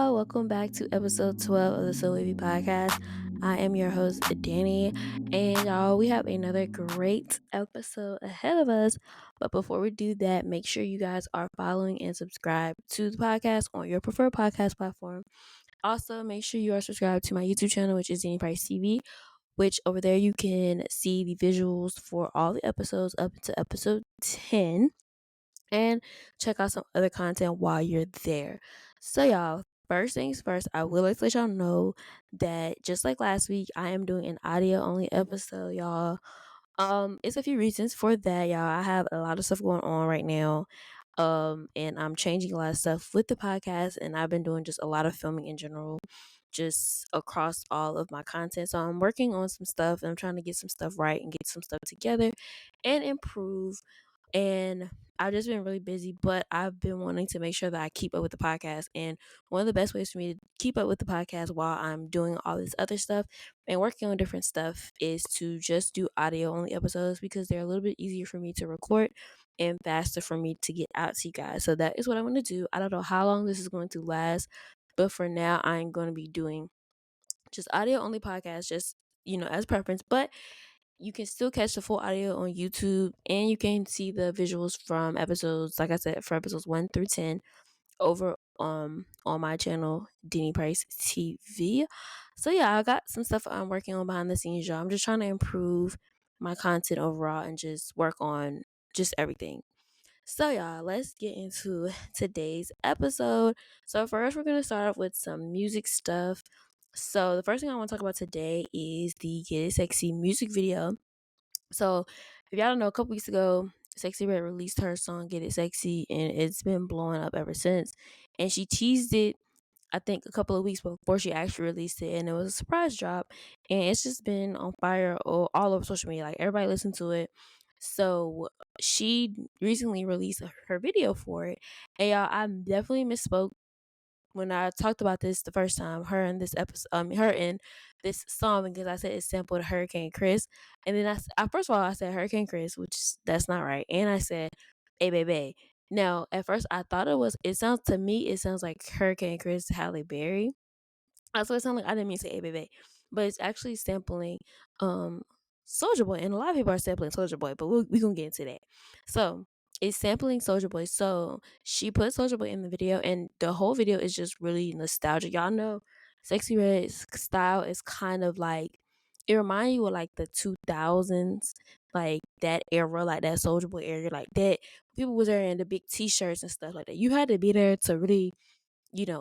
y'all. Welcome back to episode 12 of the So Wavy podcast. I am your host, Danny, and y'all, we have another great episode ahead of us. But before we do that, make sure you guys are following and subscribe to the podcast on your preferred podcast platform. Also, make sure you are subscribed to my YouTube channel, which is Danny Price TV, which over there you can see the visuals for all the episodes up to episode 10 and check out some other content while you're there. So, y'all, first things first, I will like to let y'all know that just like last week, I am doing an audio only episode, y'all. It's a few reasons for that, y'all. I have a lot of stuff going on right now. And I'm changing a lot of stuff with the podcast, and I've been doing just a lot of filming in general, just across all of my content. So I'm working on some stuff and I'm trying to get some stuff right and get some stuff together and improve. And I've just been really busy, but I've been wanting to make sure that I keep up with the podcast. And one of the best ways for me to keep up with the podcast while I'm doing all this other stuff and working on different stuff is to just do audio only episodes because they're a little bit easier for me to record and faster for me to get out to you guys. So that is what I'm going to do. I don't know how long this is going to last, but for now, I'm going to be doing just audio only podcast, just, as preference. But you can still catch the full audio on YouTube and you can see the visuals from episodes, like I said, for episodes 1 through 10 over on my channel, Denny Price TV. So yeah, I got some stuff I'm working on behind the scenes, y'all. I'm just trying to improve my content overall and just work on just everything. So y'all, let's get into today's episode. So first we're gonna start off with some music stuff. So the first thing I want to talk about today is the Get It Sexy music video. So if y'all don't know, a couple weeks ago, Sexyy Red released her song Get It Sexy, and it's been blowing up ever since. And she teased it, I think, a couple of weeks before she actually released it, and it was a surprise drop. And it's just been on fire all over social media. Like, everybody listened to it. So she recently released her video for it. And y'all, I definitely misspoke when I talked about this the first time, her in this episode, her in this song, because I said it sampled Hurricane Chris, and then first of all I said Hurricane Chris, which that's not right, and I said, "Hey baby." Now at first I thought it was. It sounds to me. It sounds like Hurricane Chris Halle Berry. That's what it sounded like. I didn't mean to say "Hey baby," but it's actually sampling Soldier Boy, and a lot of people are sampling Soldier Boy, but we gonna get into that. So it's sampling Soldier Boy. So she put Soldier Boy in the video, and the whole video is just really nostalgic. Y'all know Sexyy Red's style is kind of like, it reminds you of like the 2000s, like that era, like that Soldier Boy era, like that. People was wearing the big T-shirts and stuff like that. You had to be there to really,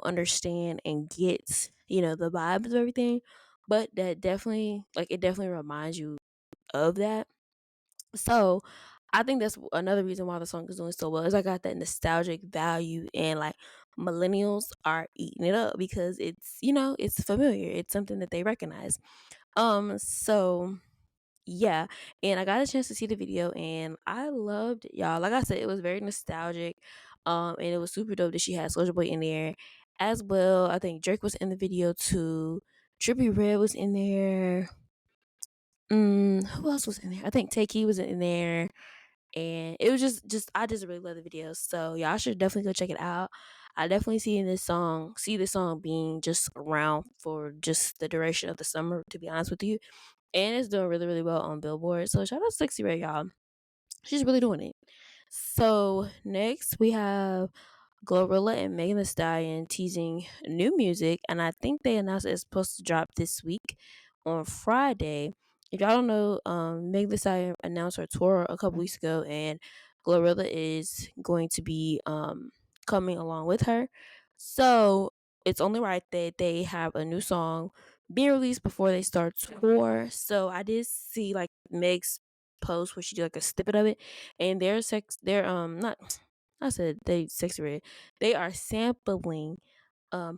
understand and get, the vibes of everything. But that definitely, like, it definitely reminds you of that. So I think that's another reason why the song is doing so well, is I got that nostalgic value, and like millennials are eating it up because it's familiar. It's something that they recognize. So yeah, and I got a chance to see the video and I loved it, y'all. Like I said, it was very nostalgic. And it was super dope that she had Soulja Boy in there as well. I think Drake was in the video too. Trippie Red was in there. Who else was in there? I think Takey was in there. And it was just I just really love the video. So y'all should definitely go check it out. I definitely see this song being just around for just the duration of the summer, to be honest with you. And it's doing really, really well on Billboard. So shout out to Sexyy Red, y'all. She's really doing it. So next we have Glorilla and Megan Thee Stallion teasing new music, and I think they announced it's supposed to drop this week on Friday. If y'all don't know, Megan Thee Stallion announced her tour a couple weeks ago, and Glorilla is going to be coming along with her. So it's only right that they have a new song being released before they start tour. So I did see like Meg's post where she did like a snippet of it, and they're not, I said they Sexyy Red. They are sampling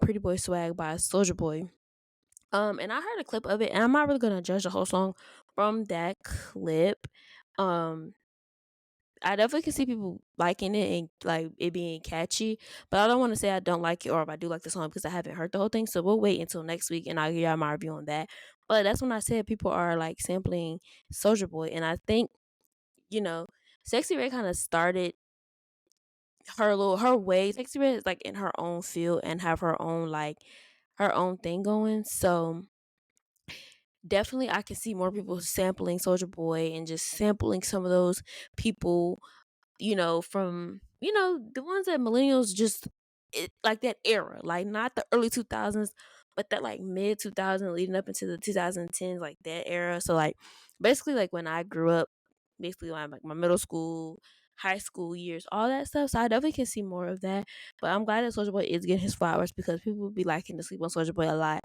Pretty Boy Swag by Soulja Boy. And I heard a clip of it, and I'm not really gonna judge the whole song from that clip. Um I definitely can see people liking it and like it being catchy, but I don't want to say I don't like it or if I do like the song because I haven't heard the whole thing. So we'll wait until next week and I'll give y'all my review on that. But that's when I said people are like sampling Soulja Boy, and I think, you know, Sexy Red kind of started her way. Sexy Red is like in her own field and have her own like her own thing going. So definitely I can see more people sampling Soldier Boy and just sampling some of those people, from the ones that millennials just like that era, like not the early 2000s, but that like mid 2000 leading up into the 2010s, like that era. So like basically like when I grew up, basically like my middle school, high school years, all that stuff. So I definitely can see more of that. But I'm glad that Soldier Boy is getting his flowers because people be liking to sleep on Soldier Boy a lot.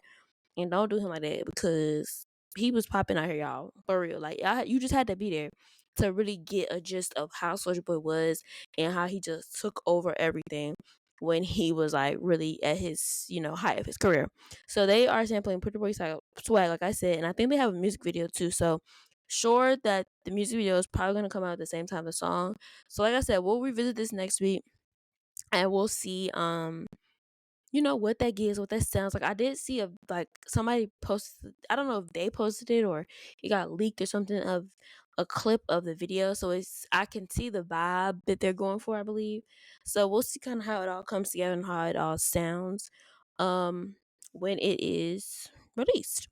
And don't do him like that because he was popping out here, y'all. For real. Like, you just had to be there to really get a gist of how Soldier Boy was and how he just took over everything when he was like really at his, height of his career. So they are sampling Pretty Boy Swag, like I said, and I think they have a music video too. So sure that the music video is probably gonna come out at the same time the song. So like I said, we'll revisit this next week and we'll see what that gives, what that sounds like. I did see like somebody posted. I don't know if they posted it or it got leaked or something of a clip of the video. So I can see the vibe that they're going for. I believe. So we'll see kind of how it all comes together and how it all sounds, when it is released.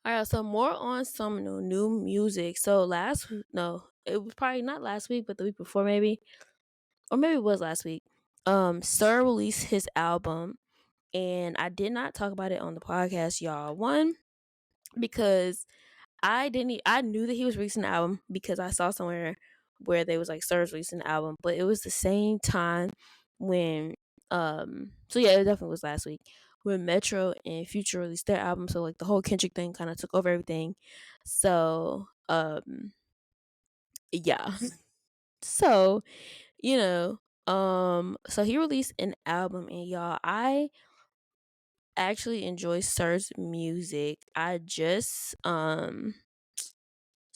All right. So more on some new music. So no, it was probably not last week, but the week before maybe, or maybe it was last week. Sir released his album and I did not talk about it on the podcast, y'all. One, because I knew that he was releasing an album because I saw somewhere where they was like Sir's releasing an album, but it was the same time when so yeah, it definitely was last week when Metro and Future released their album, so like the whole Kendrick thing kind of took over everything. So yeah. So, so he released an album and y'all, I actually enjoy Sir's music. I just so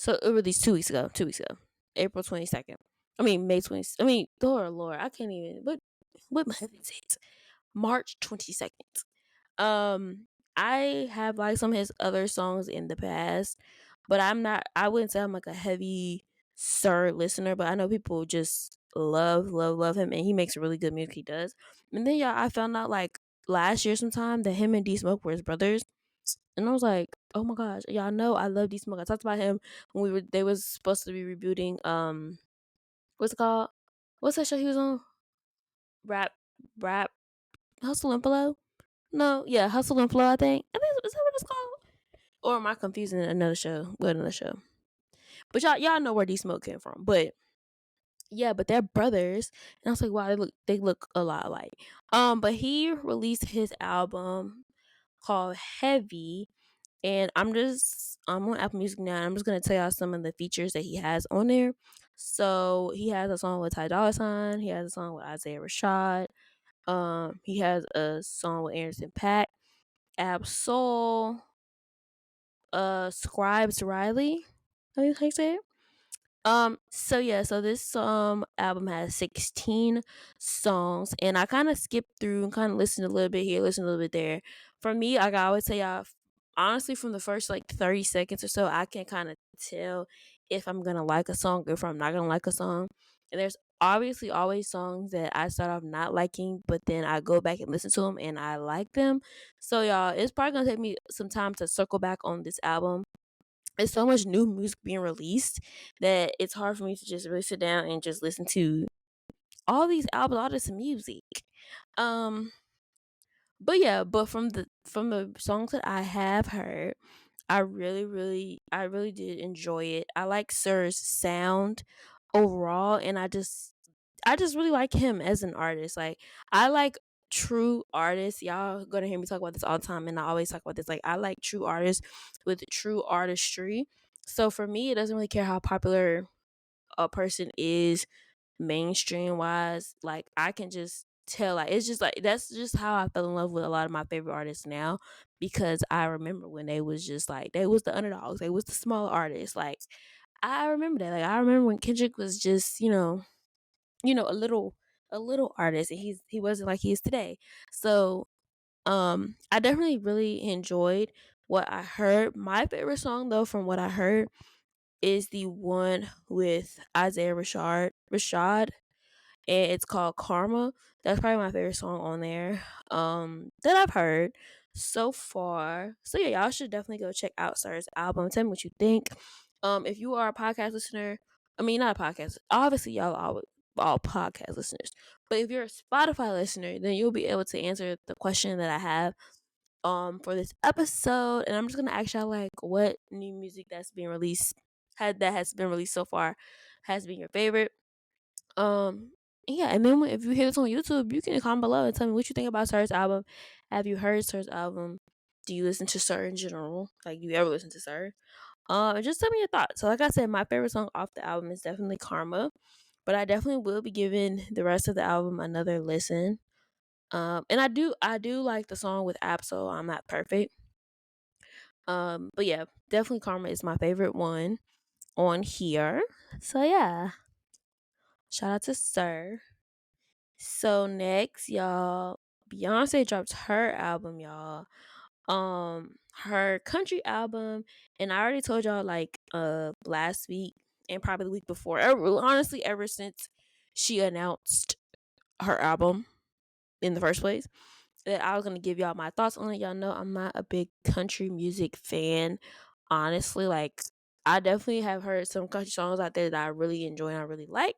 it released 2 weeks ago. 2 weeks ago. April 22nd. I mean May 20th. I mean, Lord, I can't even what month is it? March 22nd. Um, I have liked some of his other songs in the past, but I wouldn't say I'm like a heavy Sir listener, but I know people just love him and he makes really good music, he does. And then yeah, I found out like last year sometime that him and D Smoke were his brothers. And I was like, oh my gosh, y'all know I love D Smoke. I talked about him when they was supposed to be rebooting what's it called? What's that show he was on? Rap Rap Hustle and Flow? No, yeah, Hustle and Flow, I think. Is that what it's called? Or am I confusing another show with another show? But y'all know where D Smoke came from. But yeah, but they're brothers. And I was like, wow, they look a lot alike. But he released his album called Heavy. And I'm on Apple Music now. And I'm just gonna tell y'all some of the features that he has on there. So he has a song with Ty Dolla $ign. He has a song with Isaiah Rashad. He has a song with Anderson .Paak, Absol, Scribes Riley. I think how you say it. So yeah, so this album has 16 songs, and I kind of skipped through and kind of listened a little bit here, listened a little bit there. For me, like I always say, honestly, from the first like 30 seconds or so, I can kind of tell if I'm gonna like a song or if I'm not gonna like a song. And there's obviously always songs that I start off not liking, but then I go back and listen to them and I like them. So y'all, it's probably gonna take me some time to circle back on this album. There's so much new music being released that it's hard for me to just really sit down and just listen to all these albums, all this music. Um, but yeah, but from the songs that I have heard, I really did enjoy it. I like Sir's sound overall, and I just really like him as an artist. Like I like true artists. Y'all gonna hear me talk about this all the time, and I always talk about this. Like I like true artists with true artistry. So for me, it doesn't really care how popular a person is mainstream wise. Like I can just tell, like it's just like that's just how I fell in love with a lot of my favorite artists now, because I remember when they was just like they was the underdogs, they was the smaller artists. Like I remember that. Like I remember when Kendrick was just a little artist, and he wasn't like he is today. So I definitely really enjoyed what I heard. My favorite song though from what I heard is the one with Isaiah Rashad. and it's called Karma. That's probably my favorite song on there that I've heard so far. So yeah, y'all should definitely go check out Sir's album. Tell me what you think. If you are a podcast listener, I mean not a podcast, obviously y'all are all podcast listeners. But if you're a Spotify listener, then you'll be able to answer the question that I have for this episode. And I'm just gonna ask y'all like what new music that's being released that has been released so far has been your favorite. Yeah, and then if you hear this on YouTube, you can comment below and tell me what you think about Sir's album. Have you heard Sir's album? Do you listen to Sir in general? Like, you ever listen to Sir? And just tell me your thoughts. So, like I said, my favorite song off the album is definitely Karma, but I definitely will be giving the rest of the album another listen. And I do like the song with Absol, I'm Not Perfect. But yeah, definitely Karma is my favorite one on here. So yeah, shout out to Sir. So next, y'all, Beyonce dropped her album, y'all. Her country album, and I already told y'all like last week and probably the week before. Honestly, ever since she announced her album in the first place, that I was gonna give y'all my thoughts on it. Y'all know I'm not a big country music fan. Honestly, like I definitely have heard some country songs out there that I really enjoy and I really like.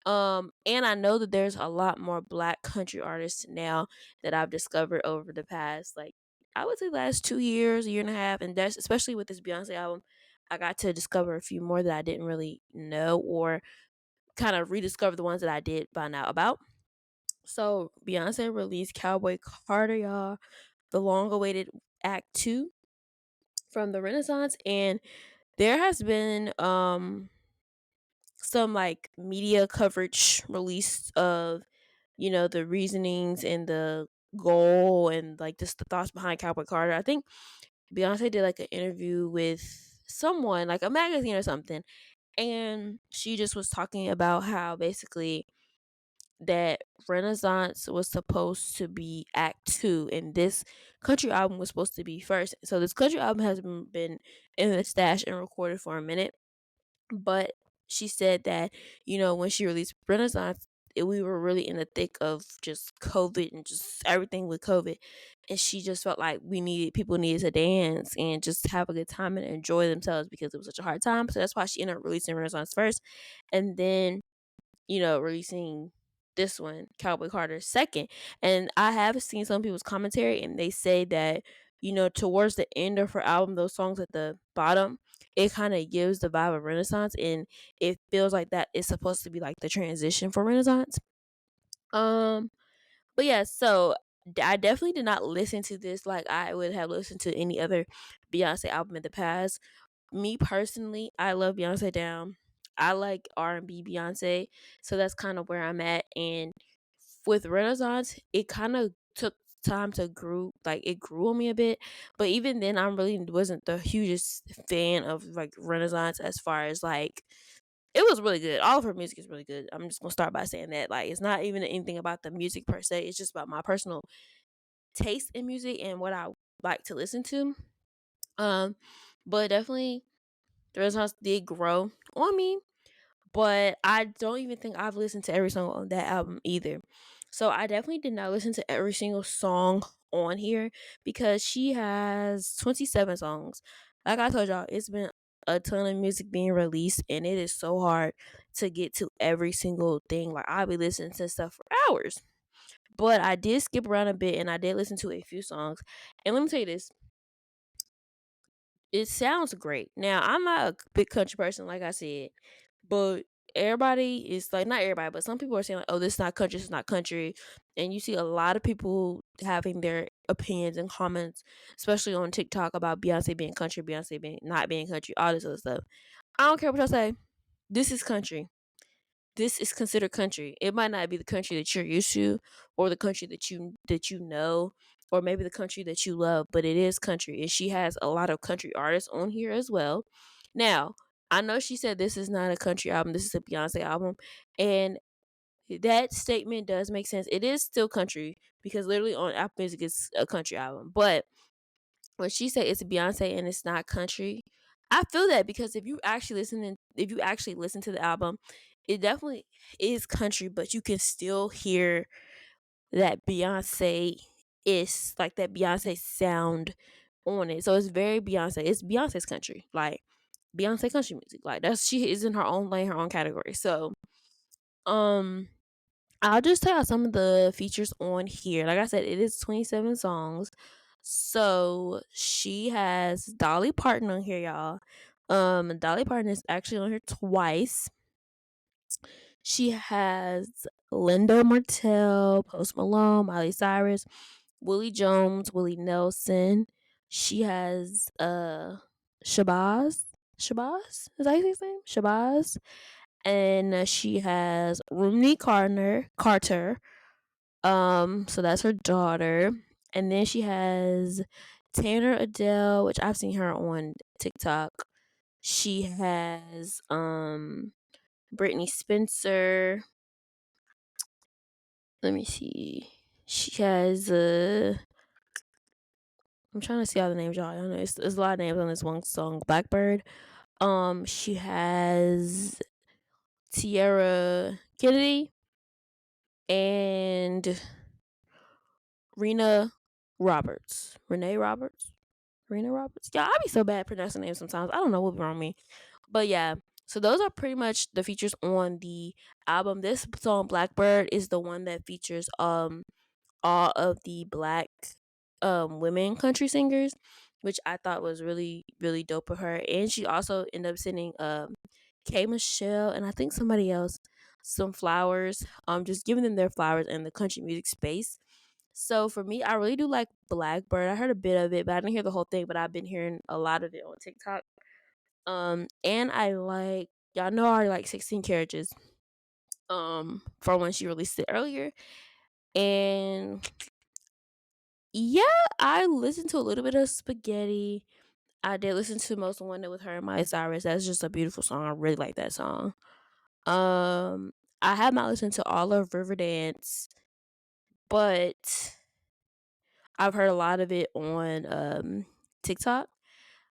And I know that there's a lot more black country artists now that I've discovered over the past, like, I would say last 2 years, year and a half, and that's especially with this Beyonce album. I got to discover a few more that I didn't really know, or kind of rediscover the ones that I did find out about. So Beyonce released Cowboy Carter, y'all, the long-awaited Act Two from the Renaissance, and there has been some like media coverage released of, the reasonings and the goal and like just the thoughts behind Cowboy Carter. I think Beyonce did like an interview with someone, like a magazine or something, and she just was talking about how basically that Renaissance was supposed to be Act Two, and this country album was supposed to be first. So this country album has been in the stash and recorded for a minute, but she said that, when she released Renaissance, we were really in the thick of just COVID and just everything with COVID. And she just felt like people needed to dance and just have a good time and enjoy themselves because it was such a hard time. So that's why she ended up releasing Renaissance first. And then, releasing this one, Cowboy Carter, second. And I have seen some people's commentary and they say that, towards the end of her album, those songs at the bottom, it kind of gives the vibe of Renaissance, and it feels like that is supposed to be like the transition for Renaissance. But yeah, so I definitely did not listen to this like I would have listened to any other Beyonce album in the past. Me personally, I love Beyonce down. I like R&B Beyonce, so that's kind of where I'm at. And with Renaissance, it kind of took time to grew, like it grew on me a bit. But even then, I really wasn't the hugest fan of like Renaissance as far as like it was really good. All of her music is really good. I'm just gonna start by saying that. Like, it's not even anything about the music per se. It's just about my personal taste in music and what I like to listen to. But definitely the Renaissance did grow on me, but I don't even think I've listened to every song on that album either. So I definitely did not listen to every single song on here because she has 27 songs. Like I told y'all, it's been a ton of music being released and it is so hard to get to every single thing. Like, I'll be listening to stuff for hours. But I did skip around a bit and I did listen to a few songs. And let me tell you this, it sounds great. Now, I'm not a big country person, like I said, but everybody is like, not everybody, but some people are saying like, oh, this is not country, this is not country. And you see a lot of people having their opinions and comments, especially on TikTok, about Beyonce being country, Beyonce being not being country, all this other stuff. I don't care what y'all say. This is country. This is considered country. It might not be the country that you're used to, or the country that you know, or maybe the country that you love, but it is country. And she has a lot of country artists on here as well. Now, I know she said this is not a country album, this is a Beyonce album, and that statement does make sense. It is still country because literally on Apple Music it's a country album. But when she said it's Beyonce and it's not country, I feel that because if you actually listen to the album, it definitely is country, but you can still hear that Beyonce is like that Beyonce sound on it. So it's very Beyonce. It's Beyonce's country. Like Beyonce country music. Like that's she is in her own lane, her own category. So um I'll just tell you some of the features on here. Like I said, it is 27 songs. So she has Dolly Parton on here, y'all. Dolly Parton is actually on here twice. She has Linda Martell, Post Malone, Miley Cyrus, Willie Jones, Willie Nelson. She has Shabazz. Shabazz? Is that his name? Shabazz. And she has Rooney Carter. So that's her daughter. And then she has Tanner Adele, which I've seen her on TikTok. She has Brittany Spencer. Let me see. She has I'm trying to see all the names, y'all. I know it's a lot of names on this one song, Blackbird. She has Tierra Kennedy and Rena Roberts. Renee Roberts? Rena Roberts? Yeah, I be so bad pronouncing names sometimes. I don't know what's wrong with me. But yeah. So those are pretty much the features on the album. This song Blackbird is the one that features all of the black women country singers, which I thought was really, really dope of her. And she also ended up sending K Michelle and I think somebody else some flowers, just giving them their flowers in the country music space. So for me, I really do like Blackbird. I heard a bit of it, but I didn't hear the whole thing, but I've been hearing a lot of it on TikTok. And I like y'all know I already like 16 carriages from when she released it earlier. And yeah, I listened to a little bit of Spaghetti. I did listen to most of one with her and Miley Cyrus. That's just a beautiful song. I really like that song. Um, I have not listened to all of Riverdance, but I've heard a lot of it on TikTok.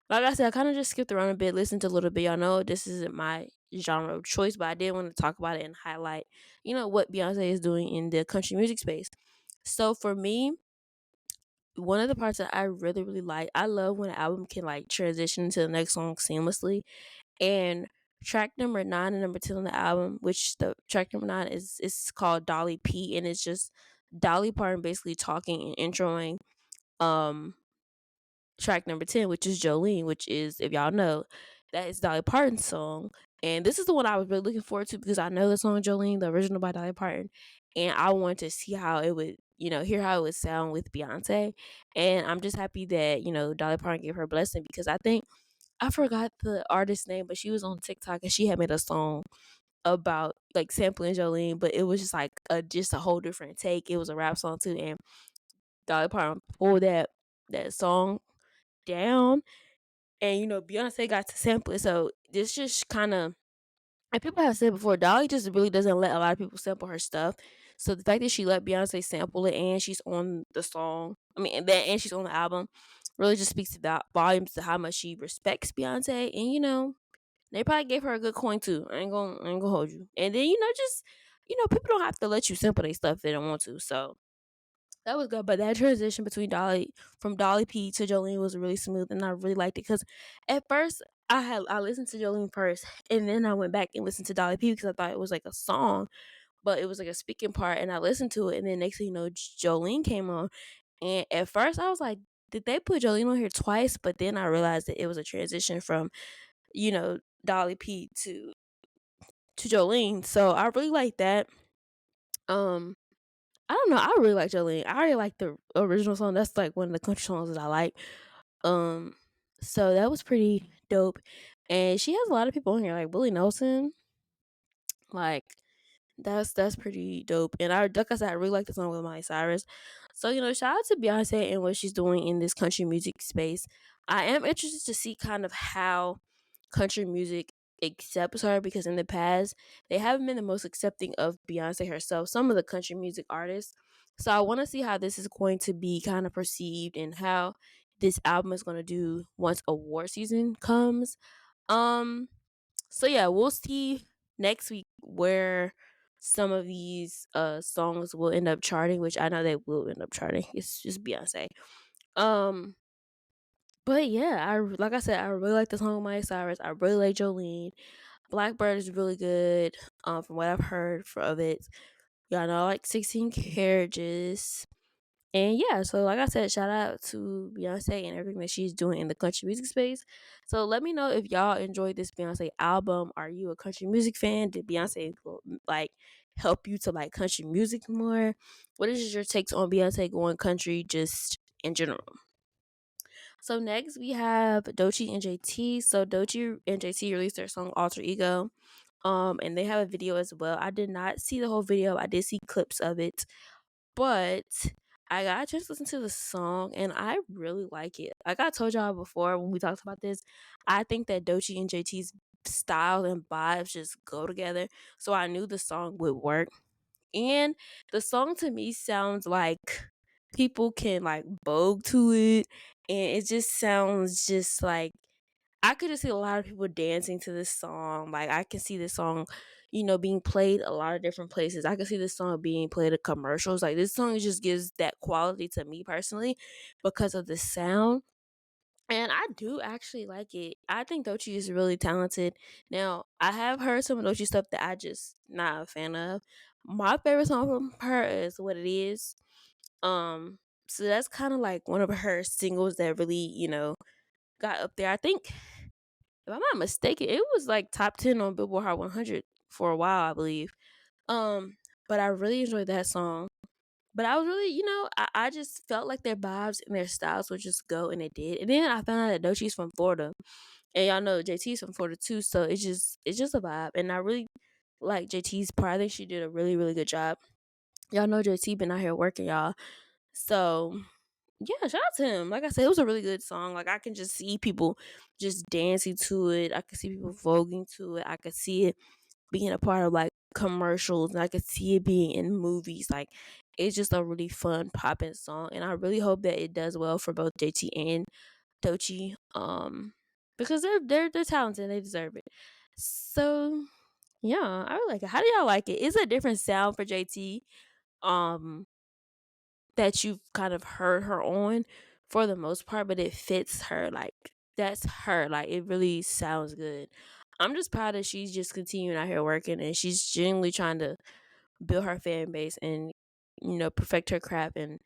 Like I said, I kind of just skipped around a bit, listened to a little bit. Y'all know this isn't my genre of choice, but I did want to talk about it and highlight, what Beyonce is doing in the country music space. So for me, one of the parts that I really, really like, I love when an album can like transition to the next song seamlessly. And track number 9 and number 10 on the album, which the track number 9 is called Dolly P, and it's just Dolly Parton basically talking and introing um track number 10, which is Jolene, which is, if y'all know, that is Dolly Parton's song. And this is the one I was really looking forward to because I know the song Jolene, the original by Dolly Parton, and I wanted to see how it would, hear how it would sound with Beyonce. And I'm just happy that, Dolly Parton gave her blessing because I think I forgot the artist's name, but she was on TikTok and she had made a song about like sampling Jolene, but it was just like a whole different take. It was a rap song too, and Dolly Parton pulled that song down, and Beyonce got to sample it. So this just kind of, and people have said before, Dolly just really doesn't let a lot of people sample her stuff. So the fact that she let Beyonce sample it and she's on the song, and she's on the album, really just speaks to that volumes to how much she respects Beyonce. And they probably gave her a good coin too. I ain't gonna hold you. And then just people don't have to let you sample their stuff if they don't want to. So that was good. But that transition between from Dolly P to Jolene was really smooth, and I really liked it because at first I listened to Jolene first, and then I went back and listened to Dolly P because I thought it was like a song, but it was like a speaking part, and I listened to it, and then next thing you know, Jolene came on, and at first I was like, did they put Jolene on here twice? But then I realized that it was a transition from Dolly P to Jolene, so I really like that. Um, I don't know. I really like Jolene. I already like the original song. That's like one of the country songs that I like. Um, so that was pretty dope. And she has a lot of people on here, like Willie Nelson. Like that's pretty dope. And like I said, I really like the song with Miley Cyrus. So shout out to Beyonce and what she's doing in this country music space. I am interested to see kind of how country music accepts her because in the past they haven't been the most accepting of Beyonce herself, some of the country music artists. So I want to see how this is going to be kind of perceived and how this album is going to do once award season comes. Um so yeah, we'll see next week where some of these songs will end up charting, which I know they will end up charting. It's just Beyonce. Um but yeah, like I said, I really like the song with Miley Cyrus. I really like Jolene. Blackbird is really good. From what I've heard of it. Y'all know I like 16 Carriages. And yeah, so like I said, shout out to Beyonce and everything that she's doing in the country music space. So let me know if y'all enjoyed this Beyonce album. Are you a country music fan? Did Beyonce like help you to like country music more? What is your takes on Beyonce going country just in general? So next we have Doechii and JT. So Doechii and JT released their song Alter Ego. And they have a video as well. I did not see the whole video. I did see clips of it, but I got a chance to listen to the song and I really like it. Like I told y'all before when we talked about this, I think that Doechii and JT's style and vibes just go together. So I knew the song would work. And the song to me sounds like people can like vogue to it. And it just sounds just like I could just see a lot of people dancing to this song. Like I can see this song, being played a lot of different places. I can see this song being played at commercials. Like this song just gives that quality to me personally because of the sound. And I do actually like it. I think Doechii is really talented. Now, I have heard some of Doechii stuff that I just not a fan of. My favorite song from her is What It Is. Um, so that's kind of like one of her singles that really, got up there. I think if I'm not mistaken, it was like top 10 on Billboard Hot 100 for a while, I believe. Um, but I really enjoyed that song. But I was really, I just felt like their vibes and their styles would just go, and it did. And then I found out that Doechii's from Florida, and y'all know JT's from Florida too. So it's just a vibe, and I really like JT's part. I think she did a really really good job. Y'all know JT been out here working, y'all. So yeah, shout out to him. Like I said, it was a really good song. Like I can just see people just dancing to it. I can see people voguing to it. I could see it being a part of like commercials, and I could see it being in movies. Like it's just a really fun popping song, and I really hope that it does well for both JT and Doechii. Because they're talented and they deserve it. So yeah, I really like it. How do y'all like it? It's a different sound for JT. Um, that you've kind of heard her on for the most part, but it fits her. Like that's her. Like it really sounds good. I'm just proud that she's just continuing out here working and she's genuinely trying to build her fan base and perfect her craft and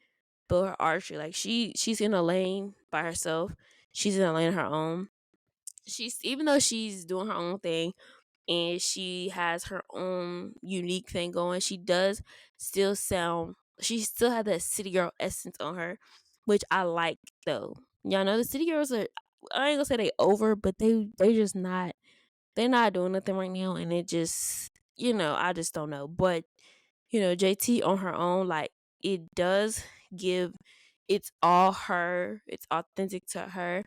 build her artistry. Like she's in a lane by herself. She's in a lane of her own. She's even though she's doing her own thing, and she has her own unique thing going. She does still sound. She still had that city girl essence on her, which I like though. Y'all know the city girls are. I ain't gonna say they over, but they just not. They're not doing nothing right now, and it just I just don't know. But JT on her own, like it does give. It's all her. It's authentic to her,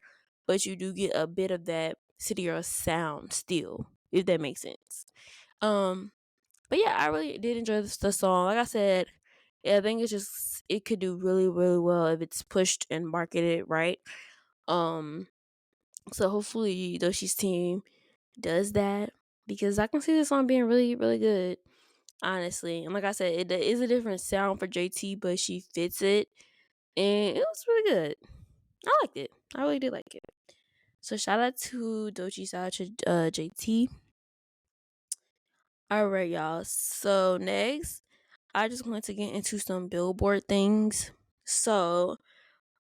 but you do get a bit of that city girl sound still, if that makes sense. Um, but yeah, I really did enjoy the song. Like I said, yeah, I think it could do really, really well if it's pushed and marketed right. Um, so hopefully Doshi's team does that because I can see this song being really, really good, honestly. And like I said, it is a different sound for JT, but she fits it, and it was really good. I liked it. I really did like it. So shout out to Doechii, shout out to JT. All right, y'all. So next, I just wanted to get into some Billboard things. So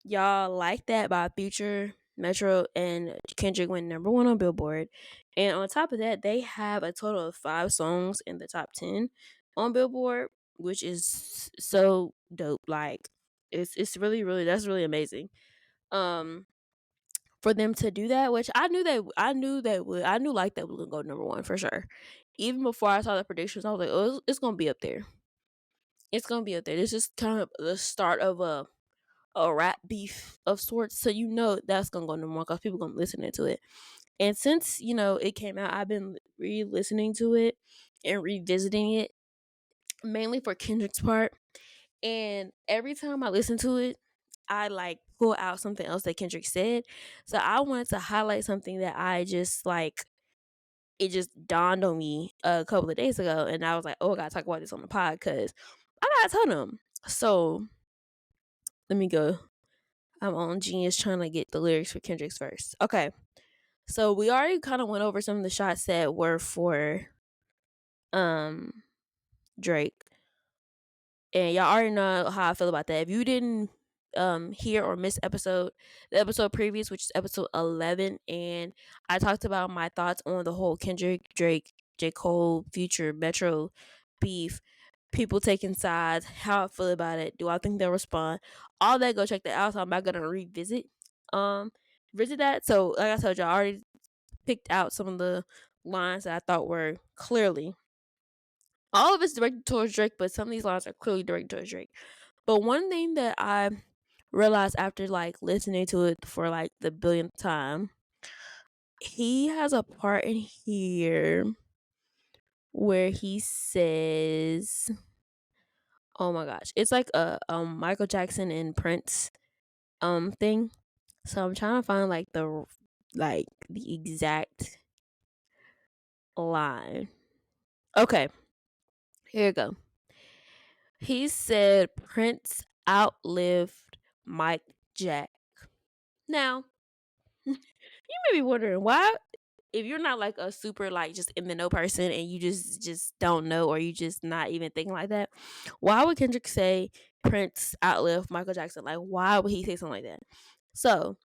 y'all Like That by Future, Metro, and Kendrick went #1 on Billboard. And on top of that, they have a total of 5 songs in the top 10 on Billboard, which is so dope. Like it's really really that's really amazing. Um for them to do that, which I knew Like That was gonna go #1 for sure. Even before I saw the predictions, I was like, oh, it's gonna be up there. It's gonna be up there. This is kind of the start of a rap beef of sorts. So that's gonna go #1 because people gonna listen to it. And since it came out, I've been re-listening to it and revisiting it, mainly for Kendrick's part. And every time I listen to it, I like pull out something else that Kendrick said. So I wanted to highlight something that I just like it just dawned on me a couple of days ago, and I was like, oh, I gotta talk about this on the pod because I gotta tell them. So let me go. I'm on Genius trying to get the lyrics for Kendrick's verse. Okay. So we already kind of went over some of the shots that were for um Drake. And y'all already know how I feel about that. If you didn't hear or miss the episode previous, which is episode 11, and I talked about my thoughts on the whole Kendrick, Drake, J. Cole, Future, Metro beef, people taking sides, how I feel about it, do I think they'll respond, all that, go check that out. So I'm not gonna visit that. So like I told you, I already picked out some of the lines that I thought were clearly, all of it's directed towards Drake, but some of these lines are clearly directed towards Drake. But one thing that I realized after like listening to it for like the billionth time, he has a part in here where he says, "Oh my gosh, it's like a Michael Jackson and Prince thing." So I'm trying to find the exact line. Okay, here you go. He said Prince outlived Mike Jack. Now, you may be wondering why, if you're not like a super like just in the know person and you just don't know, or you just not even thinking like that, why would Kendrick say Prince outlived Michael Jackson? Like, why would he say something like that? So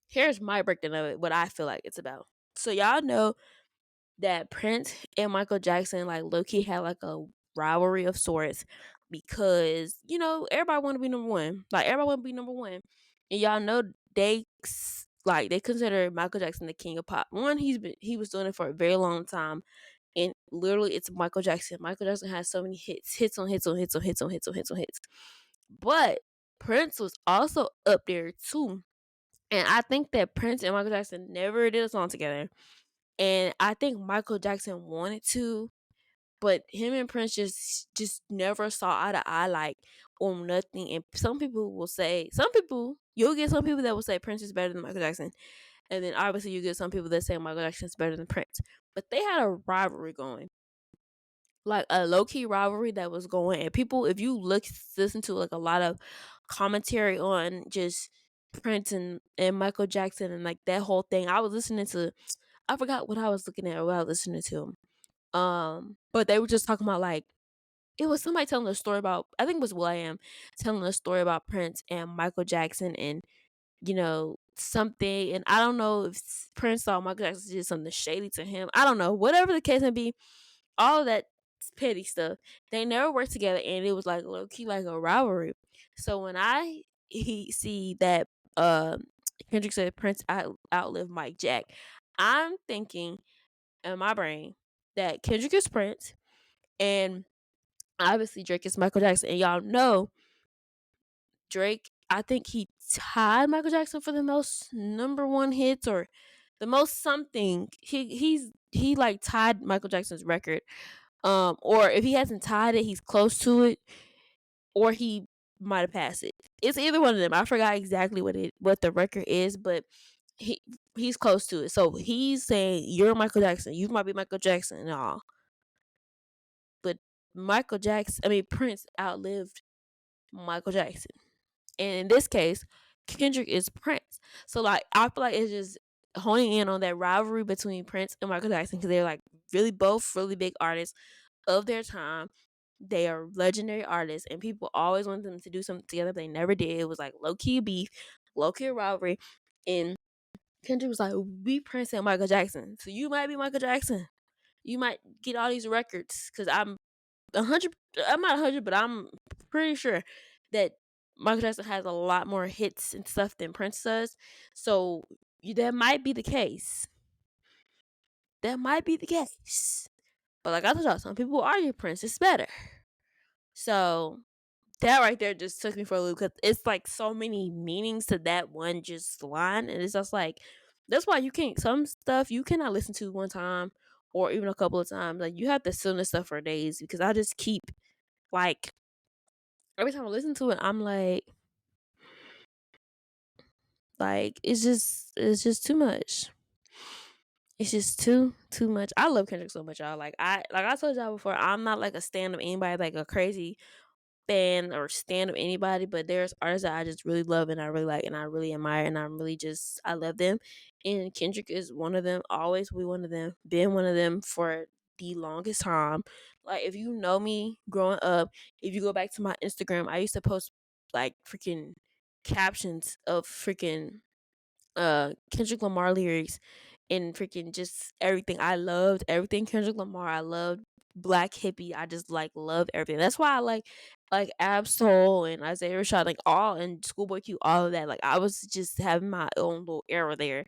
here's my breakdown of it, what I feel like it's about. So y'all know that Prince and Michael Jackson like low-key had like a rivalry of sorts, because everybody want to be number one. Like, everybody want to be number one, and y'all know they consider Michael Jackson the king of pop. One, he was doing it for a very long time, and literally it's Michael Jackson. Michael Jackson has so many hits on hits on hits on hits on hits on hits on hits. But Prince was also up there too, and I think that Prince and Michael Jackson never did a song together. And I think Michael Jackson wanted to, but him and Prince just never saw eye to eye, like, on nothing. And you'll get some people that will say Prince is better than Michael Jackson, and then obviously you get some people that say Michael Jackson is better than Prince. But they had a rivalry going, like a low key rivalry that was going. And people, if you listen to like a lot of commentary on just Prince and Michael Jackson and like that whole thing, I forgot what I was looking at or what I was listening to. But they were just talking about, like, it was somebody telling a story about, I think it was Will.i.am telling a story about Prince and Michael Jackson, and something, and I don't know if Prince thought Michael Jackson did something shady to him. I don't know. Whatever the case may be, all of that petty stuff. They never worked together, and it was like low key like a rivalry. So when he see that Kendrick said Prince outlived Mike Jack, I'm thinking in my brain that Kendrick is Prince, and obviously Drake is Michael Jackson. And y'all know Drake, I think he tied Michael Jackson for the most number one hits, or the most something. He like tied Michael Jackson's record. Or if he hasn't tied it, he's close to it, or he might have passed it. It's either one of them. I forgot exactly what the record is, but he's close to it. So he's saying, "You're Michael Jackson. You might be Michael Jackson and all, but Prince outlived Michael Jackson." And in this case, Kendrick is Prince. So like, I feel like it's just honing in on that rivalry between Prince and Michael Jackson, because they're like both really big artists of their time. They are legendary artists, and people always wanted them to do something together, but they never did. It was like low key beef, low key rivalry, and Kendrick was like, "We Prince and Michael Jackson, so you might be Michael Jackson. You might get all these records, because I'm 100. I'm not 100, but I'm pretty sure that Michael Jackson has a lot more hits and stuff than Prince does. So that might be the case. That might be the case. But like I told y'all, some people argue Prince is better. So that right there just took me for a loop, because it's like so many meanings to that one just line, and it's just like, that's why some stuff you cannot listen to one time or even a couple of times. Like, you have to sit on this stuff for days, because I just keep, like, every time I listen to it, I'm like it's just too much. It's just too much. I love Kendrick so much, y'all. Like I told y'all before, I'm not like a stan of anybody, like a crazy fan or stan of anybody, but there's artists that I just really love and I really like and I really admire and I'm really just I love them. And Kendrick is one of them, always will be one of them, been one of them for the longest time. Like if you know me growing up, if you go back to my Instagram, I used to post like freaking captions of freaking Kendrick Lamar lyrics and freaking just everything. I loved everything Kendrick Lamar. I loved Black Hippie. I just like loved everything. That's why I like Absol and Isaiah Rashad, like all and Schoolboy Q, all of that. Like I was just having my own little era there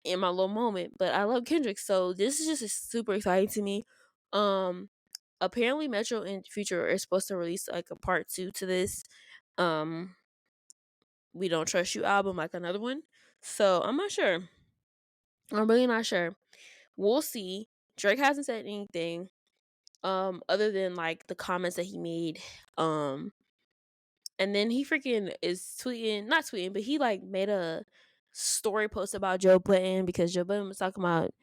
in my little moment. But I love Kendrick, so this is just super exciting to me. Um Apparently Metro and Future is supposed to release like a part two to this. Um We Don't Trust You album, like another one. So I'm not sure. I'm really not sure. We'll see. Drake hasn't said anything other than like the comments that he made. And then he freaking is tweeting, not tweeting, but he like made a story post about Joe Budden because Joe Budden was talking about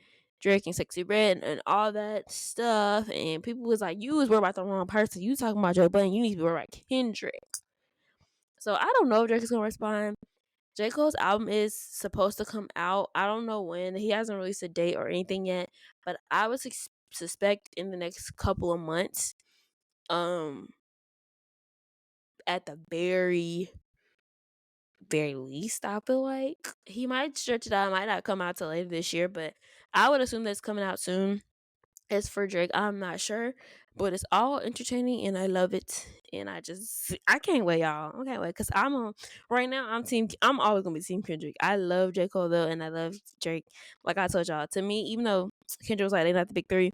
Drake and Sexyy Red and all that stuff. And people was like, you was worried about the wrong person. You talking about Joe Budden, you need to be worried about Kendrick. So I don't know if Drake is gonna respond. J. Cole's album is supposed to come out. I don't know when. He hasn't released a date or anything yet, but I would suspect in the next couple of months. Um, at the very least, I feel like he might stretch it out. It might not come out till later this year, but I would assume that's coming out soon. As for Drake, I'm not sure, but it's all entertaining and I love it. And I can't wait, y'all. I can't wait because right now. I'm always gonna be team Kendrick. I love J Cole though, and I love Drake. Like I told y'all, to me, even though Kendrick was like they're not the big three,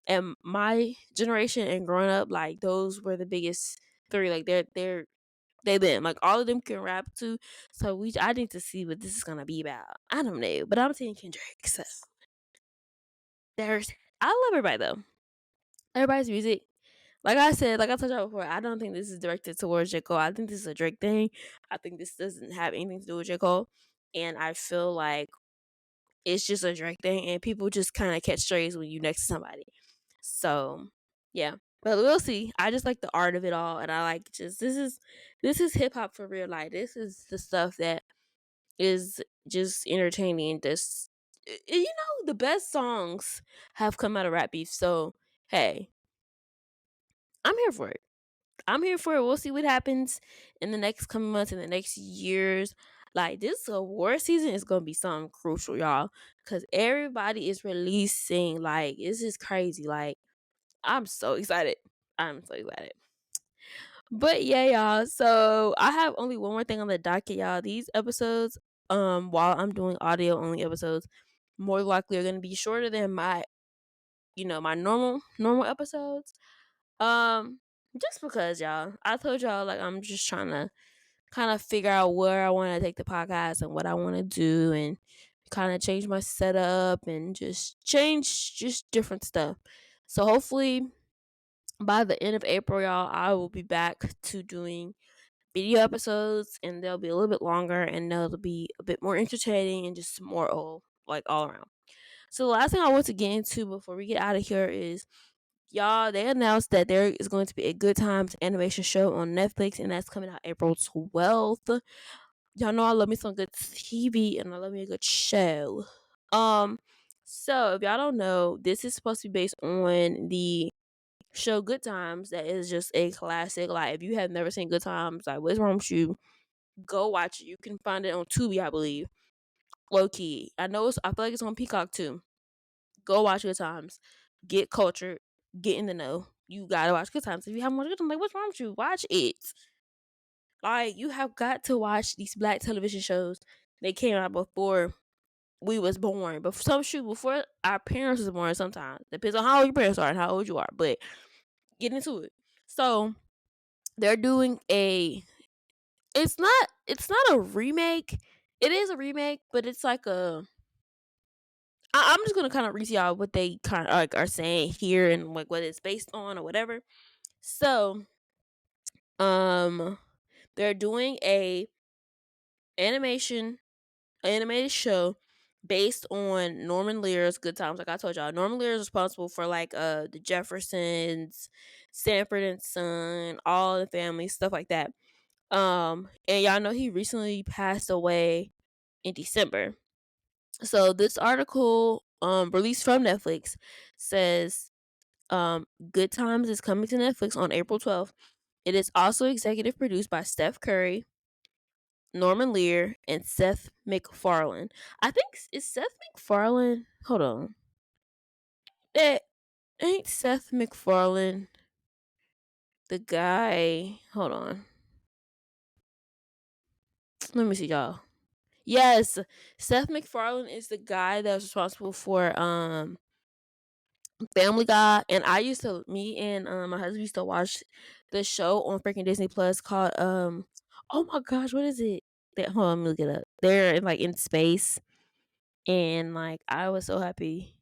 and my generation and growing up, like those were the biggest three. Like they them. Like all of them can rap too. So I need to see what this is gonna be about. I don't know, but I'm team Kendrick. So there's I love everybody though. Everybody's music. Like I said, like I told y'all before, I don't think this is directed towards J. Cole. I think this is a Drake thing. I think this doesn't have anything to do with J. Cole. And I feel like it's just a Drake thing and people just kind of catch strays when you next to somebody. So yeah. But we'll see. I just like the art of it all and I like just this is hip hop for real. Like this is the stuff that is just entertaining. The best songs have come out of rap beef. So hey, I'm here for it. I'm here for it. We'll see what happens in the next coming months, in the next years. Like this award season is gonna be something crucial, y'all, because everybody is releasing. Like this is crazy. Like I'm so excited. I'm so excited. But yeah, y'all. So I have only one more thing on the docket, y'all. These episodes, while I'm doing audio only episodes, more likely are gonna be shorter than my normal episodes. Um, just because y'all, I told y'all like I'm just trying to kind of figure out where I want to take the podcast and what I want to do and kind of change my setup and just change just different stuff. So hopefully by the end of April, y'all, I will be back to doing video episodes and they'll be a little bit longer and they'll be a bit more entertaining and just more all around. So the last thing I want to get into before we get out of here is y'all, they announced that there is going to be a Good Times animation show on Netflix, and that's coming out April 12th. Y'all know I love me some good TV, and I love me a good show. So if y'all don't know, this is supposed to be based on the show Good Times. That is just a classic. Like if you have never seen Good Times, like what's wrong with you? Go watch it. You can find it on Tubi, I believe. Low key, I feel like it's on Peacock too. Go watch Good Times. Get cultured. Get in the know. You gotta watch Good Times. If you haven't watched Good Times, like what's wrong with you? Watch it. Like you have got to watch these black television shows. They came out before we was born. But before our parents was born sometimes. Depends on how old your parents are and how old you are. But get into it. So they're doing it's not a remake. It is a remake, but it's like I'm just gonna kind of read y'all what they kind of like are saying here and like what it's based on or whatever. So, um, they're doing a animation animated show based on Norman Lear's Good Times. Like I told y'all, Norman Lear is responsible for like the Jeffersons, Sanford and Son, All in the Family, stuff like that. And y'all know he recently passed away in December. So this article released from Netflix says Good Times is coming to Netflix on April 12th. It is also executive produced by Steph Curry, Norman Lear, and Seth MacFarlane. I think is Seth MacFarlane. Hold on. That ain't Seth MacFarlane the guy. Hold on. Let me see, y'all. Yes, Seth MacFarlane is the guy that's responsible for Family Guy, and I used to me and my husband used to watch the show on freaking Disney Plus called oh my gosh, what is it? Hold on, let me look it up. They're like in space, and like I was so happy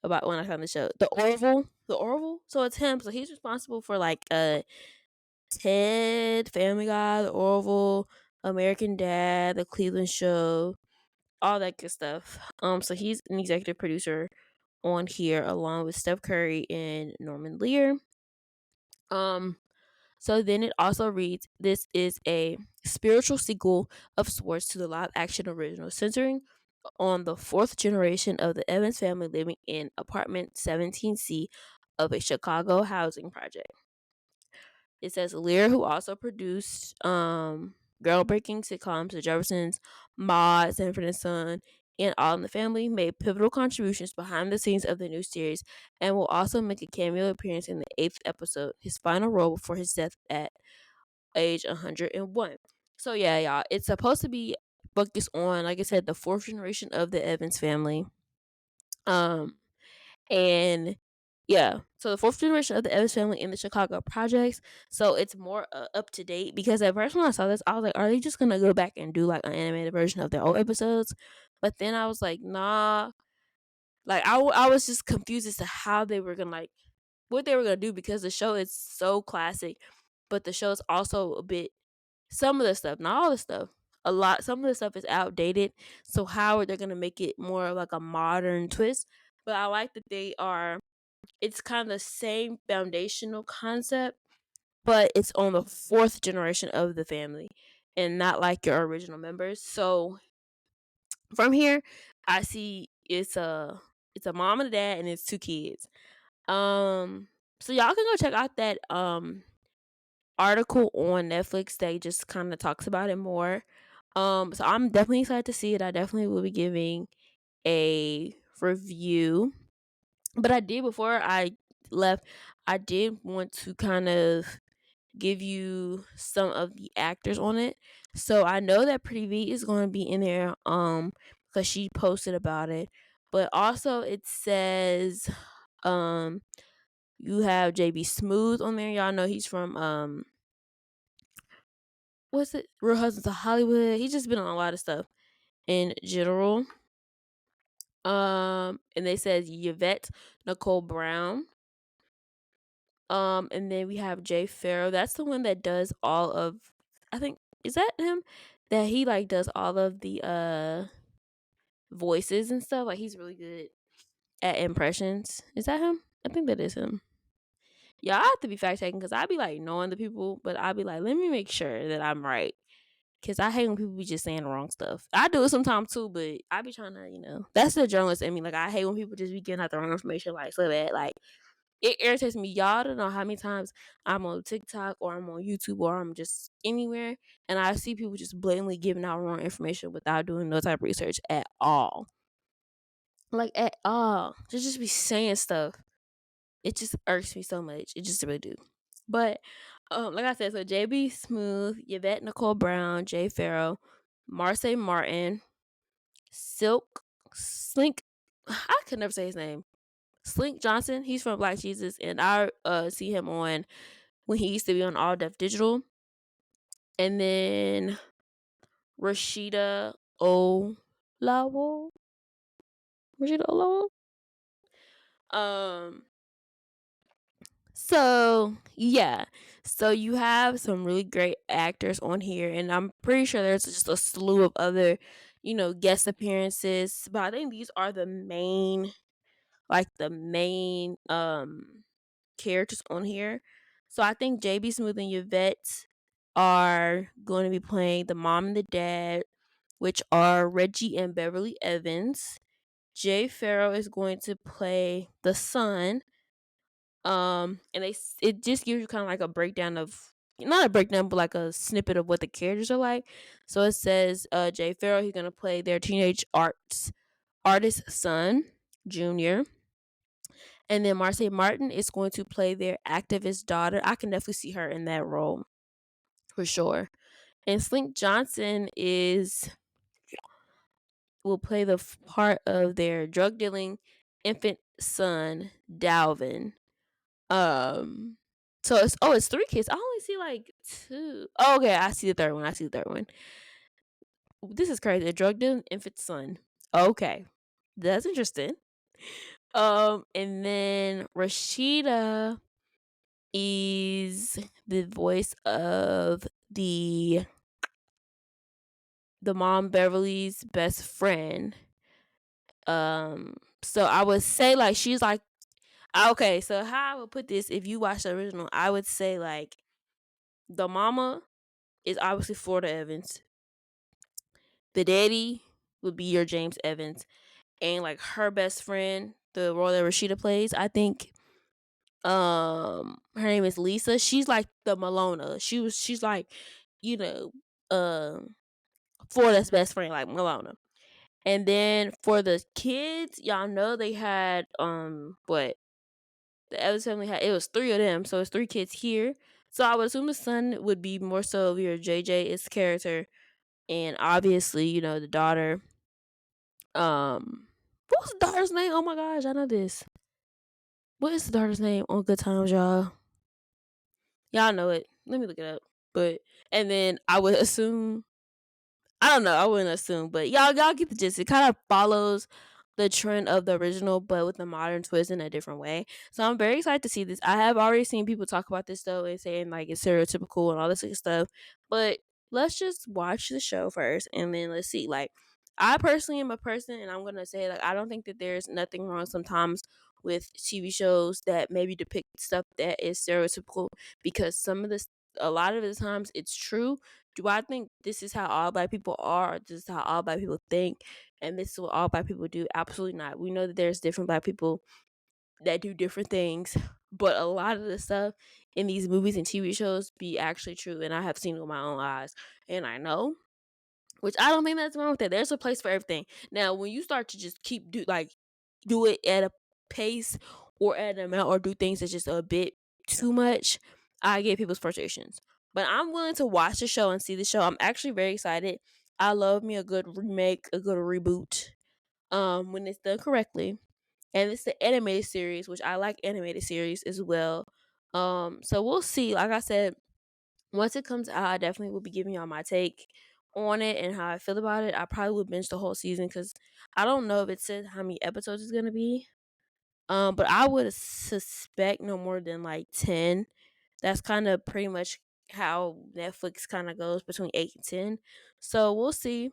about when I found the show. The Orville. So it's him. So he's responsible for like Ted, Family Guy, The Orville, American Dad, The Cleveland Show, all that good stuff. So he's an executive producer on here along with Steph Curry and Norman Lear. So then it also reads, this is a spiritual sequel of sorts to the live action original, centering on the fourth generation of the Evans family living in apartment 17C of a Chicago housing project. It says Lear, who also produced groundbreaking sitcoms The Jeffersons, Maude, Sanford and Son, and All in the Family, made pivotal contributions behind the scenes of the new series and will also make a cameo appearance in the 8th episode, his final role before his death at age 101. So yeah, y'all, it's supposed to be focused on, like I said, the fourth generation of the Evans family. And yeah, so the fourth generation of the Evans family in the Chicago projects. So it's more up to date, because at first when I saw this, I was like, are they just gonna go back and do like an animated version of their old episodes? But then I was like, nah. Like I was just confused as to how they were gonna like what they were gonna do, because the show is so classic, but the show is also a bit, some of the stuff, not all the stuff, a lot, some of the stuff is outdated. So how are they gonna make it more of like a modern twist? But I like that they are, it's kind of the same foundational concept, but it's on the fourth generation of the family and not like your original members. So from here, I see it's a mom and a dad and it's two kids. So y'all can go check out that article on Netflix that just kind of talks about it more. So I'm definitely excited to see it. I definitely will be giving a review. But I did, before I left, I did want to kind of give you some of the actors on it. So I know that Pretty V is going to be in there because she posted about it. But also it says you have JB Smooth on there. Y'all know he's from what's it? Real Husbands of Hollywood. He's just been on a lot of stuff in general. And they says Yvette Nicole Brown. And then we have Jay Farrow. That's the one that does all of, I think, is that him? That he like does all of the voices and stuff. Like he's really good at impressions. Is that him? I think that is him. Yeah, I have to be fact checking because I be like knowing the people, but I be like, let me make sure that I'm right. Cause I hate when people be just saying the wrong stuff. I do it sometimes too, but I be trying to, that's the journalist in me. Like I hate when people just be getting out the wrong information, like so bad. Like it irritates me. Y'all don't know how many times I'm on TikTok or I'm on YouTube or I'm just anywhere, and I see people just blatantly giving out wrong information without doing no type of research at all. Like at all, just be saying stuff. It just irks me so much. It just really do. But like I said, so JB Smooth, Yvette Nicole Brown, Jay Farrow, Marseille Martin, Silk, Slink. I could never say his name. Slink Johnson. He's from Black Jesus, and I see him on when he used to be on All Def Digital. And then Rashida Olawo. Rashida Olawo. So yeah. So you have some really great actors on here, and I'm pretty sure there's just a slew of other guest appearances. But I think these are the main, characters on here. So I think JB Smooth and Yvette are going to be playing the mom and the dad, which are Reggie and Beverly Evans. Jay Farrow is going to play the son. And it just gives you kind of like a breakdown of, not a breakdown, but like a snippet of what the characters are like. So it says Jay Farrow, he's gonna play their teenage artist son, Junior. And then Marseille Martin is going to play their activist daughter. I can definitely see her in that role for sure. And Slink Johnson will play the part of their drug dealing infant son, Dalvin. So it's three kids. I only see like two. Oh, okay, I see the third one. This is crazy. A drug dealing infant son. Okay, that's interesting. And then Rashida is the voice of the mom, Beverly's best friend. So I would say like she's like, okay. So how I would put this, if you watch the original, I would say like the mama is obviously Florida Evans. The daddy would be your James Evans, and like her best friend, the role that Rashida plays, I think her name is Lisa. She's like the Malona. She's like, you know, Florida's best friend, like Malona. And then for the kids, y'all know they had what the Evans family had, it was three of them, so it's three kids here. So I would assume the son would be more so of your JJ's character, and obviously, the daughter. What was the daughter's name? Oh my gosh, I know this. What is the daughter's name on Good Times, y'all? Y'all know it. Let me look it up. But and then I would assume, I don't know, I wouldn't assume, but y'all get the gist. It kind of follows the trend of the original, but with a modern twist in a different way. So I'm very excited to see this. I have already seen people talk about this though and saying like it's stereotypical and all this stuff. But let's just watch the show first and then let's see. Like, I personally am a person, and I'm gonna say like I don't think that there's nothing wrong sometimes with TV shows that maybe depict stuff that is stereotypical, because a lot of the times it's true. Do I think this is how all black people are, or this is how all black people think, and this is what all black people do? Absolutely not. We know that there's different black people that do different things, but a lot of the stuff in these movies and TV shows be actually true, and I have seen it with my own eyes, and I know, which I don't think that's wrong with that. There's a place for everything. Now, when you start to just do it at a pace or at an amount, or do things that's just a bit too much, I get people's frustrations. But I'm willing to watch the show and see the show. I'm actually very excited. I love me a good remake, a good reboot, when it's done correctly. And it's the animated series, which I like animated series as well. So we'll see. Like I said, once it comes out, I definitely will be giving y'all my take on it and how I feel about it. I probably would binge the whole season because I don't know if it says how many episodes it's gonna be. But I would suspect no more than like 10. That's kind of pretty much how Netflix kind of goes, between 8 and 10. So we'll see.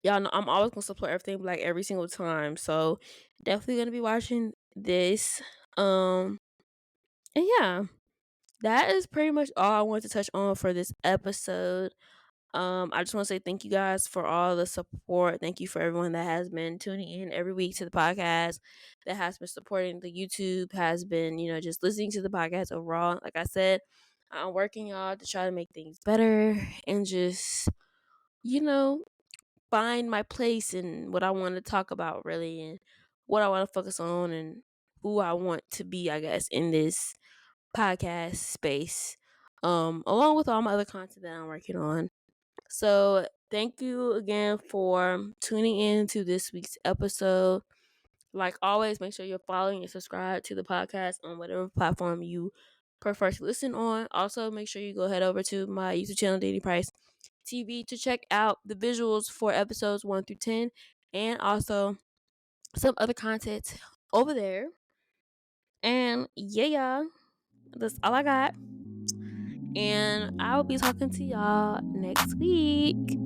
Y'all know I'm always gonna support everything like every single time. So definitely gonna be watching this. And yeah, that is pretty much all I wanted to touch on for this episode. I just want to say thank you guys for all the support. Thank you for everyone that has been tuning in every week to the podcast, that has been supporting the YouTube, has been, just listening to the podcast overall. Like I said, I'm working, y'all, to try to make things better and just, you know, find my place in what I want to talk about, really, and what I want to focus on, and who I want to be, I guess, in this podcast space. Along with all my other content that I'm working on. So thank you again for tuning in to this week's episode. Like always, make sure you're following and subscribe to the podcast on whatever platform you prefer to listen on. Also, make sure you go head over to my YouTube channel, Daily Price TV, to check out the visuals for episodes 1 through 10, and also some other content over there. And yeah, that's all I got. And I'll be talking to y'all next week.